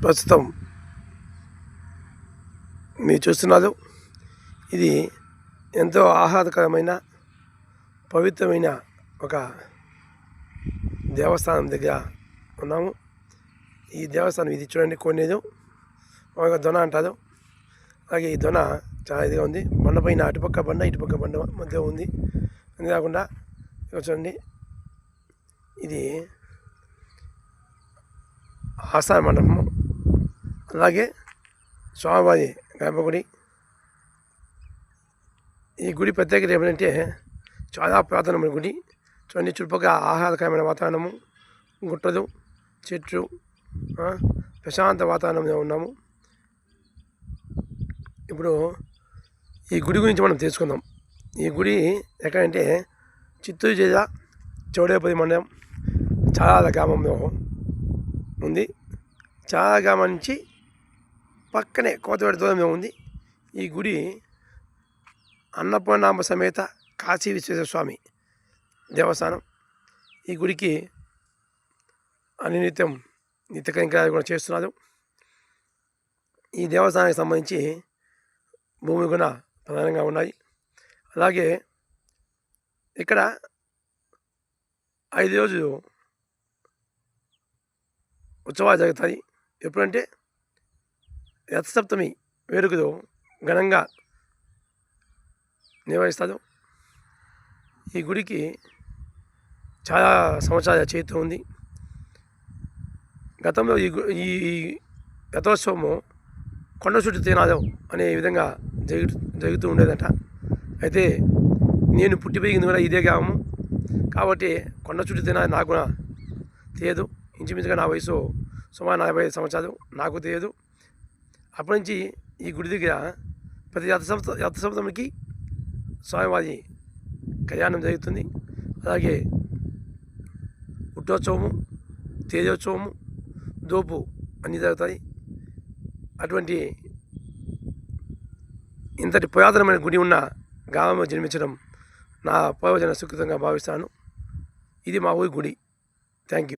ప్రస్తుతం మీరు చూస్తున్నారు. ఇది ఎంతో ఆహ్లాదకరమైన పవిత్రమైన ఒక దేవస్థానం దగ్గర ఉన్నాము. ఈ దేవస్థానం ఇది చూడండి, కొనేది ఒక దొన అంటారు. అలాగే ఈ దొన చాలా ఇదిగా ఉంది. బండపైన అటుపక్క బండ ఇటుపక్క బండ మధ్య ఉంది. అంతేకాకుండా ఇక్కడ చూడండి, ఇది ఆస్థాన మండపము. అలాగే స్వామివారి గర్భగుడి. ఈ గుడి ప్రత్యేకత ఏమిటంటే చాలా పురాతనమైన గుడి. చూడండి, చుట్టుపక్కల ఆహ్లాదకరమైన వాతావరణము, గుట్టలు, చెట్లు, ప్రశాంత వాతావరణంలో ఉన్నాము. ఇప్పుడు ఈ గుడి గురించి మనం తెలుసుకుందాం. ఈ గుడి ఎక్కడంటే చిత్తూరు జిల్లా చౌడేపల్లి మండలం చాలాల గ్రామంలో ఉంది. చాలా గ్రామం నుంచి పక్కనే కోతవేట దూరంలో ఉంది. ఈ గుడి అన్నపూర్ణాంబ సమేత కాశీ విశ్వేశ్వర స్వామి దేవస్థానం. ఈ గుడికి నిత్యం నిత్య కైంకర్యాలు కూడా చేస్తున్నారు. ఈ దేవస్థానానికి సంబంధించి భూమి కూడా ప్రధానంగా ఉన్నాయి. అలాగే ఇక్కడ 5 రోజులు ఉత్సవాలు జరుగుతాయి. ఎప్పుడంటే రథసప్తమి వేడుకలు ఘనంగా నిర్వహిస్తారు. ఈ గుడికి చాలా సంవత్సరాల చరిత్ర ఉంది. గతంలో ఈ రథోత్సవము కొండ చుట్టూ తినాలం అనే విధంగా జరుగుతూ ఉండేదట. అయితే నేను పుట్టి పెరిగింది కూడా ఇదే గ్రామము కాబట్టి కొండ చుట్టూ తినాలి నాకు కూడా తెలియదు. ఇంచుమించుగా నా వయసు సుమారు 45 సంవత్సరాలు, నాకు తెలియదు. అప్పటి నుంచి ఈ గుడి దగ్గర ప్రతి రథసప్తమికి స్వామివారి కళ్యాణం జరుగుతుంది. అలాగే పుట్టోత్సవము, తేజోత్సవము, దోపు అన్నీ జరుగుతాయి. అటువంటి ఇంతటి పురాతనమైన గుడి ఉన్న గ్రామంలో జన్మించడం నా పూర్వజన సుకృతంగా భావిస్తాను. ఇది మా ఊరి గుడి. Thank you.